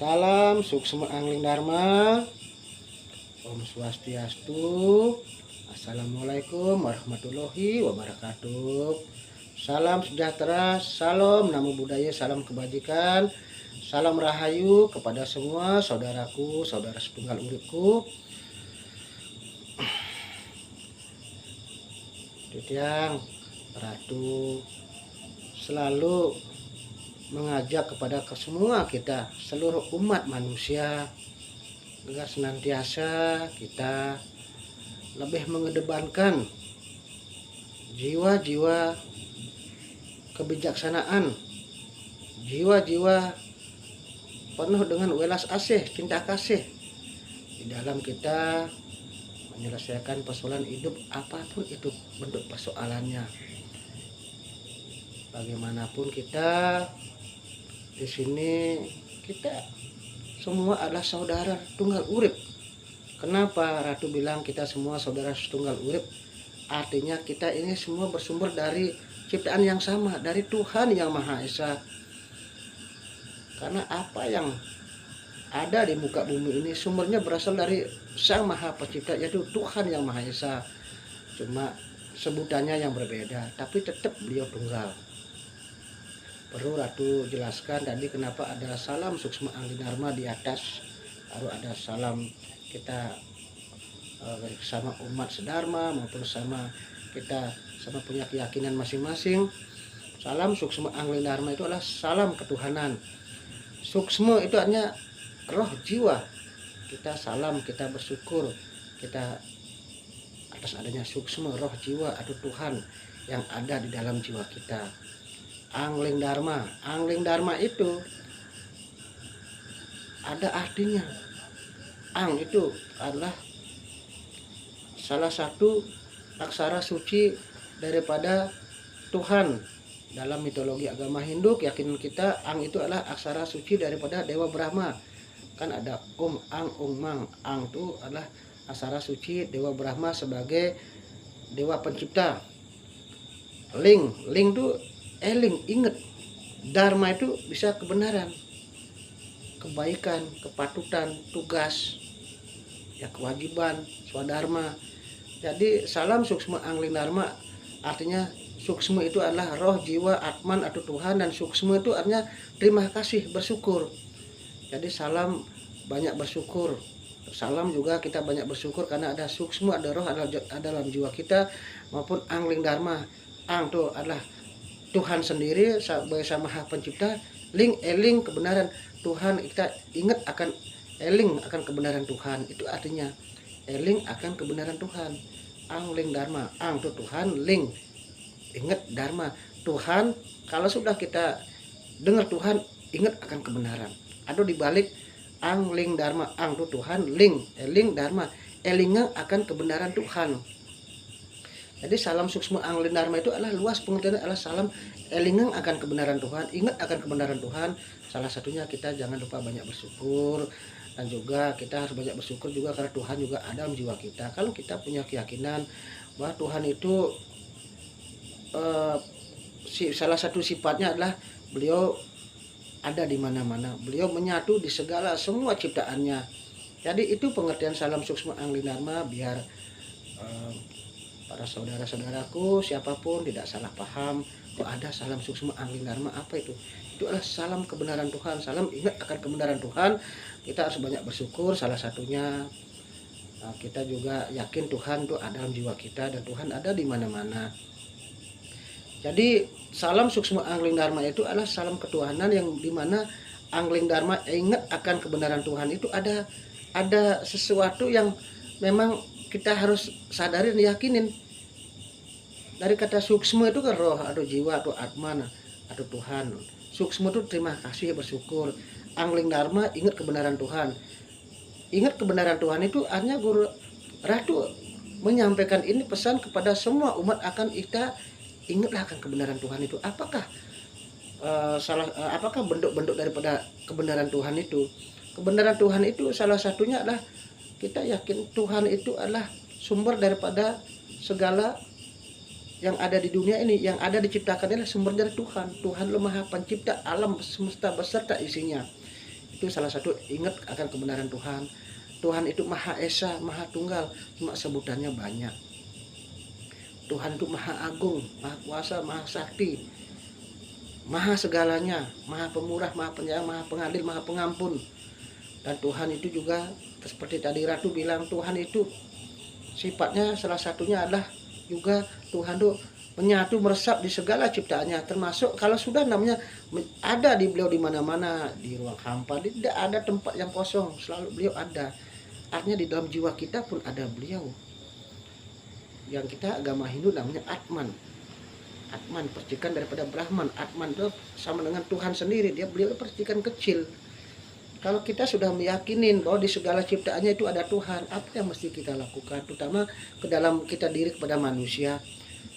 Salam Suksma Angling Dharma. Om Swastiastu. Assalamualaikum warahmatullahi wabarakatuh. Salam sejahtera, salam namo buddhaya, salam kebajikan, salam rahayu kepada semua saudaraku, saudara setunggal uripku. Titiang Ratu selalu mengajak kepada semua kita, seluruh umat manusia, agar senantiasa kita lebih mengedepankan jiwa-jiwa kebijaksanaan, jiwa-jiwa penuh dengan welas asih, cinta kasih di dalam kita menyelesaikan persoalan hidup, apapun itu bentuk persoalannya. Bagaimanapun kita di sini, kita semua adalah saudara tunggal urip. Kenapa Ratu bilang kita semua saudara tunggal urip? Artinya kita ini semua bersumber dari ciptaan yang sama, dari Tuhan yang Maha Esa. Karena apa yang ada di muka bumi ini sumbernya berasal dari Sang Maha Pencipta, yaitu Tuhan yang Maha Esa. Cuma sebutannya yang berbeda, tapi tetap beliau tunggal. Perlu Ratu jelaskan tadi kenapa ada salam Suksma Angling Dharma di atas, baru ada salam kita sama umat sedharma maupun sama kita sama punya keyakinan masing-masing. Salam Suksma Angling Dharma itu adalah salam ketuhanan. Suksma itu artinya roh jiwa. Kita salam, kita bersyukur kita atas adanya suksma, roh jiwa atau Tuhan yang ada di dalam jiwa kita. Angling Dharma, Angling Dharma itu ada artinya. Ang itu adalah salah satu aksara suci daripada Tuhan. Dalam mitologi agama Hindu, keyakinan kita, Ang itu adalah aksara suci daripada Dewa Brahma. Kan ada Ang, Ung, Mang. Ang itu adalah aksara suci Dewa Brahma sebagai Dewa Pencipta. Ling itu eling, ingat. Dharma itu bisa kebenaran, kebaikan, kepatutan, tugas, ya kewajiban, swadharma. Jadi salam Suksma Angling Dharma artinya suksma itu adalah roh jiwa Atman atau Tuhan, dan suksma itu artinya terima kasih, bersyukur. Jadi salam banyak bersyukur. Salam juga kita banyak bersyukur karena ada suksma, ada roh ada dalam jiwa kita, maupun Angling Dharma. Ang itu adalah Tuhan sendiri sebagai Sang Maha Pencipta. Ling, eling, kebenaran Tuhan. Kita ingat akan eling akan kebenaran Tuhan. Itu artinya eling akan kebenaran Tuhan. Angling Dharma. Ang itu Tuhan, ling ingat, Dharma Tuhan. Kalau sudah kita dengar Tuhan, ingat akan kebenaran. Atau dibalik, Angling Dharma. Ang itu Tuhan, ling, eling, Dharma, elingan akan kebenaran Tuhan. Jadi salam Suksma Angling Dharma itu adalah luas pengertiannya, adalah salam elingan akan kebenaran Tuhan, ingat akan kebenaran Tuhan. Salah satunya kita jangan lupa banyak bersyukur, dan juga kita harus banyak bersyukur juga karena Tuhan juga ada dalam jiwa kita. Kalau kita punya keyakinan bahwa Tuhan itu salah satu sifatnya adalah beliau ada di mana-mana, beliau menyatu di segala semua ciptaannya. Jadi itu pengertian salam Suksma Angling Dharma, biar para saudara-saudaraku siapapun tidak salah paham. Kok ada salam Suksma Angling Dharma, apa itu? Itu adalah salam kebenaran Tuhan, salam ingat akan kebenaran Tuhan. Kita harus banyak bersyukur. Salah satunya kita juga yakin Tuhan itu ada dalam jiwa kita, dan Tuhan ada di mana-mana. Jadi salam Suksma Angling Dharma itu adalah salam ketuhanan, yang dimana Angling Dharma ingat akan kebenaran Tuhan. Itu ada sesuatu yang memang kita harus sadarin, yakinin. Dari kata suksma itu kan roh atau jiwa atau atman atau Tuhan. Suksma itu terima kasih, bersyukur. Angling Dharma ingat kebenaran Tuhan. Ingat kebenaran Tuhan itu artinya Guru Ratu menyampaikan ini pesan kepada semua umat akan kita ingatlah akan kebenaran Tuhan itu. Apakah apakah bentuk-bentuk daripada kebenaran Tuhan itu? Kebenaran Tuhan itu salah satunya adalah kita yakin Tuhan itu adalah sumber daripada segala yang ada di dunia ini, yang ada diciptakan adalah sumber dari Tuhan. Tuhan Maha Pencipta alam semesta beserta isinya. itu salah satu ingat akan kebenaran Tuhan. Tuhan itu Maha Esa, Maha Tunggal, cuma sebutannya banyak. Tuhan itu Maha Agung, Maha Kuasa, Maha Sakti, Maha segalanya, Maha Pemurah, Maha Penyayang, Maha Pengadil, Maha Pengampun. Dan Tuhan itu juga seperti tadi Ratu bilang, Tuhan itu sifatnya salah satunya adalah juga Tuhan itu menyatu meresap di segala ciptaannya, termasuk kalau sudah namanya ada di beliau di mana-mana, di ruang hampa, tidak ada tempat yang kosong, selalu beliau ada. Artinya di dalam jiwa kita pun ada beliau. Yang kita agama Hindu namanya Atman. Atman percikan daripada Brahman. Atman itu sama dengan Tuhan sendiri, beliau percikan kecil. Kalau kita sudah meyakinin bahwa di segala ciptaannya itu ada Tuhan, apa yang mesti kita lakukan? Terutama ke dalam kita diri kepada manusia.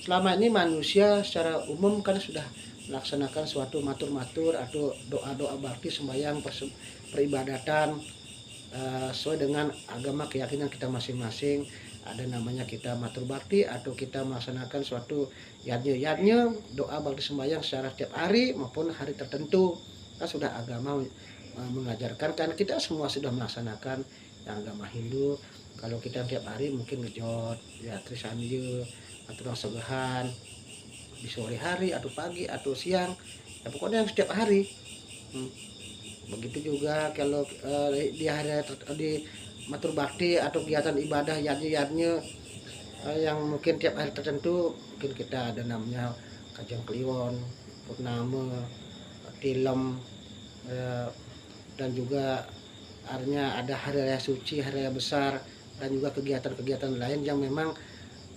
Selama ini manusia secara umum kan sudah melaksanakan suatu matur-matur atau doa-doa bakti, sembahyang, peribadatan sesuai dengan agama keyakinan kita masing-masing. Ada namanya kita matur bakti atau kita melaksanakan suatu yadnya doa bakti sembahyang secara tiap hari maupun hari tertentu. Kan sudah agama mengajarkan, kan kita semua sudah melaksanakan yang agama Hindu. Kalau kita tiap hari mungkin ngejot ya Trisandya atau segahan di sore hari atau pagi atau siang, ya pokoknya yang setiap hari. Begitu juga kalau di hari di matur bakti atau kegiatan ibadah yadnya yang mungkin tiap hari tertentu, mungkin kita ada namanya Kajang Kliwon, Purnama, Tilem, dan juga artinya ada hari raya suci, hari raya besar, dan juga kegiatan-kegiatan lain yang memang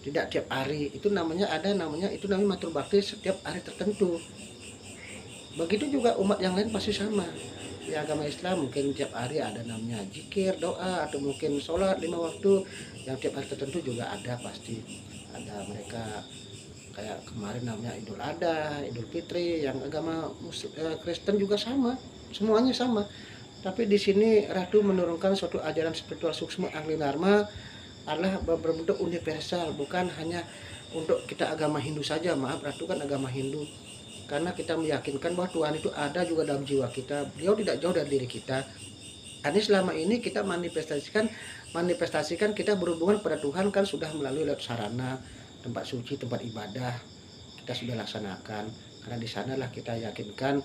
tidak tiap hari. Itu namanya itu namanya matur bakti setiap hari tertentu. Begitu juga umat yang lain pasti sama. Di agama Islam mungkin tiap hari ada namanya zikir, doa, atau mungkin sholat 5 waktu. Yang tiap hari tertentu juga ada pasti. Ada mereka kayak kemarin namanya Idul Adha, Idul Fitri. Yang agama Kristen juga sama, semuanya sama. Tapi di sini Ratu menurunkan suatu ajaran spiritual suksma Angling Dharma adalah berbentuk universal, bukan hanya untuk kita agama Hindu saja. Maaf, Ratu kan agama Hindu. Karena kita meyakinkan bahwa Tuhan itu ada juga dalam jiwa kita. Beliau tidak jauh dari diri kita. Karena selama ini kita manifestasikan kita berhubungan pada Tuhan kan sudah melalui lewat sarana, tempat suci, tempat ibadah. Kita sudah laksanakan. Karena di sanalah kita yakinkan,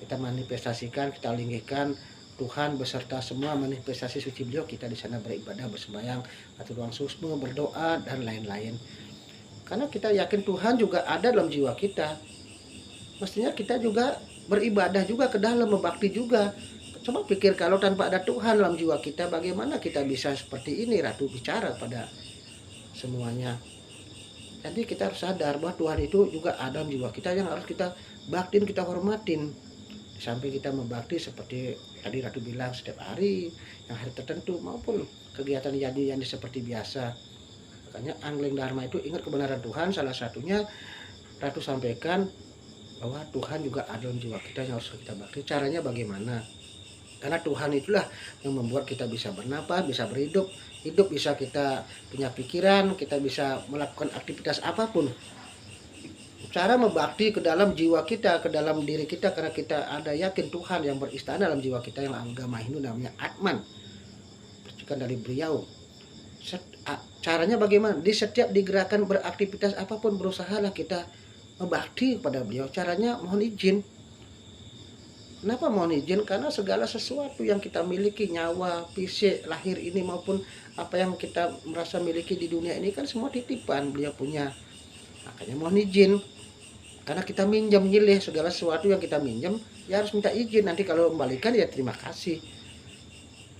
kita manifestasikan, kita linggihkan Tuhan beserta semua manifestasi suci beliau. Kita di sana beribadah, bersembahyang, atau ruang susma, berdoa, dan lain-lain. Karena kita yakin Tuhan juga ada dalam jiwa kita. Mestinya kita juga beribadah juga ke dalam, membakti juga. Coba pikir kalau tanpa ada Tuhan dalam jiwa kita, bagaimana kita bisa seperti ini? Ratu bicara pada semuanya. Jadi kita harus sadar bahwa Tuhan itu juga ada dalam jiwa kita yang harus kita baktin, kita hormatin. Di samping kita membakti seperti tadi Ratu bilang setiap hari, yang hari tertentu maupun kegiatan yang seperti biasa. Makanya Angling Dharma itu ingat kebenaran Tuhan, salah satunya Ratu sampaikan bahwa Tuhan juga ada dalam jiwa kita yang harus kita bakti. Caranya bagaimana? Karena Tuhan itulah yang membuat kita bisa bernapas, bisa berhidup. Hidup bisa kita punya pikiran, kita bisa melakukan aktivitas apapun. Cara membakti ke dalam jiwa kita, ke dalam diri kita, karena kita ada yakin Tuhan yang beristana dalam jiwa kita, yang agama Hindu namanya Atman. Percikan dari beliau. Caranya bagaimana? Di setiap digerakkan beraktivitas apapun, berusahalah kita membakti kepada beliau. Caranya mohon izin. Kenapa mohon izin? Karena segala sesuatu yang kita miliki, nyawa, fisik, lahir ini maupun apa yang kita merasa miliki di dunia ini kan semua titipan beliau punya. Makanya mohon izin. Karena kita minjam nyilih, segala sesuatu yang kita minjam ya harus minta izin. Nanti kalau kembalikan ya terima kasih.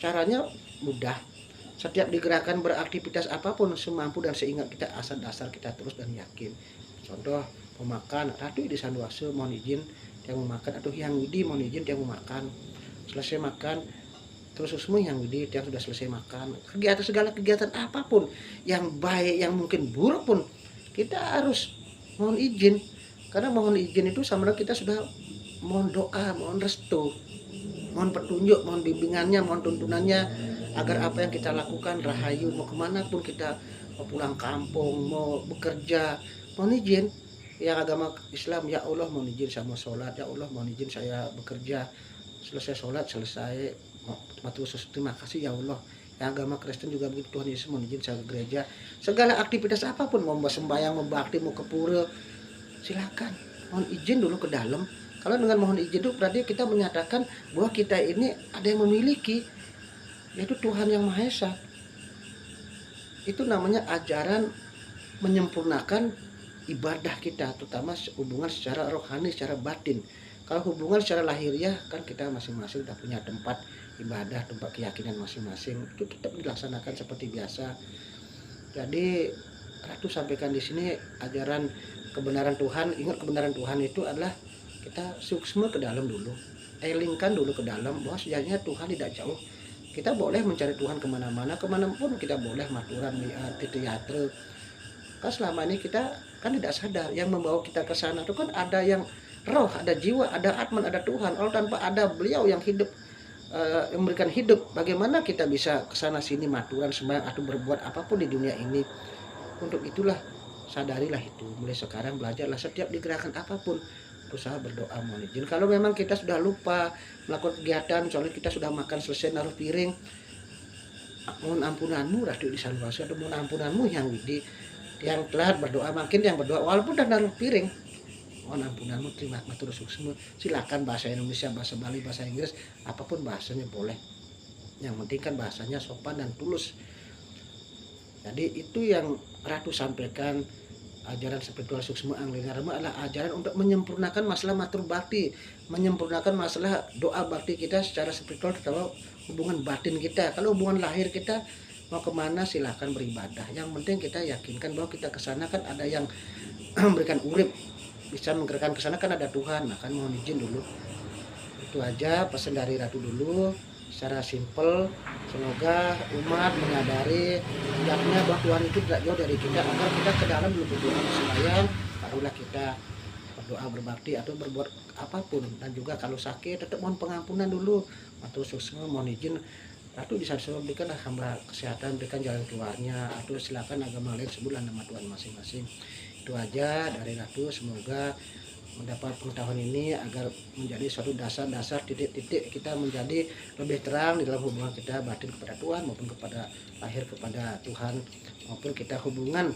Caranya mudah. Setiap digerakkan beraktivitas apapun semampu dan seingat kita, asal dasar kita terus dan yakin. Contoh pemakan, Ratu di Sanduasa mohon izin yang memakan, atau Hyang Widi mohon izin yang memakan. Selesai makan terus semua Hyang Widi yang sudah selesai makan. Kegiatan, segala kegiatan apapun yang baik, yang mungkin buruk pun kita harus mohon izin. Karena mohon izin itu sama dengan kita sudah mohon doa, mohon restu, mohon petunjuk, mohon bimbingannya, mohon tuntunannya, agar apa yang kita lakukan rahayu, mau kemana pun kita, mau pulang kampung, mau bekerja, mohon izin. Yang agama Islam, ya Allah mohon izin saya mau sholat, ya Allah mohon izin saya bekerja, selesai sholat, selesai matur suci, terima kasih ya Allah. Yang agama Kristen juga begitu, Tuhan Yesus mohon izin saya ke gereja. Segala aktivitas apapun, mau sembahyang, mau bakti, mau ke pura, silakan. Mohon izin dulu ke dalam. Kalau dengan mohon izin itu berarti kita menyatakan bahwa kita ini ada yang memiliki, yaitu Tuhan yang Maha Esa. Itu namanya ajaran menyempurnakan ibadah kita, terutama hubungan secara rohani, secara batin. Kalau hubungan secara lahiriah kan kita masing-masing udah punya tempat ibadah, tempat keyakinan masing-masing, itu tetap dilaksanakan seperti biasa. Jadi Ratu sampaikan di sini ajaran kebenaran Tuhan. Ingat, kebenaran Tuhan itu adalah kita suksma ke dalam dulu, elingkan dulu ke dalam bahwa sejatinya Tuhan tidak jauh. Kita boleh mencari Tuhan kemana-mana, kemanapun kita boleh maturan di teater. Kan selama ini kita kan tidak sadar yang membawa kita ke sana itu kan ada yang roh, ada jiwa, ada atman, ada Tuhan. Kalau tanpa ada beliau yang hidup, yang memberikan hidup, bagaimana kita bisa ke sana sini maturan sembahyang atau berbuat apapun di dunia ini? Untuk itulah sadarilah itu, mulai sekarang belajarlah setiap digerakkan apapun berusaha berdoa mohon izin. Kalau memang kita sudah lupa melakukan kegiatan, soalnya kita sudah makan selesai naruh piring, mohon ampunanmu Ratu disalvasi, atau mohon ampunanmu yang telat berdoa, makin yang berdoa walaupun udah naruh piring, mohon ampunanmu, terima matur suksma. Silakan bahasa Indonesia, bahasa Bali, bahasa Inggris, apapun bahasanya boleh. Yang penting kan bahasanya sopan dan tulus. Jadi itu yang Ratu sampaikan. Ajaran spiritual suksma Anglingarma adalah ajaran untuk menyempurnakan masalah matur bakti, menyempurnakan masalah doa bakti kita secara spiritual, terutama hubungan batin kita. Kalau hubungan lahir kita mau kemana silahkan beribadah, yang penting kita yakinkan bahwa kita kesana kan ada yang memberikan urip, bisa menggerakkan kesana kan ada Tuhan. Nah kan mohon izin dulu. Itu aja pesan dari Ratu dulu secara simpel. Semoga umat menyadari hendaknya bahwa Tuhan itu tidak jauh dari kita, agar kita ke dalam dulu berdoa sembahyang, barulah kita berdoa berbakti atau berbuat apapun. Dan juga kalau sakit tetap mohon pengampunan dulu, matur suksma, mohon izin Ratu bisa berikanlah hamba kesehatan, berikan jalan keluarnya, atau silakan agama lain sebutlah nama Tuhan masing-masing. Itu aja dari Ratu, semoga mendapat pengetahuan ini agar menjadi suatu dasar-dasar titik-titik kita menjadi lebih terang di dalam hubungan kita batin kepada Tuhan maupun kepada lahir kepada Tuhan, maupun kita hubungan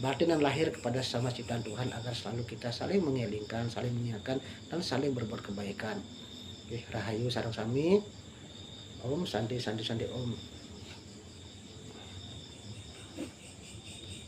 batin dan lahir kepada sama ciptaan Tuhan, agar selalu kita saling mengelingkan, saling mengingatkan, dan saling berbuat kebaikan. Rahayu sareng sami. Om Santi Santi Santi Om.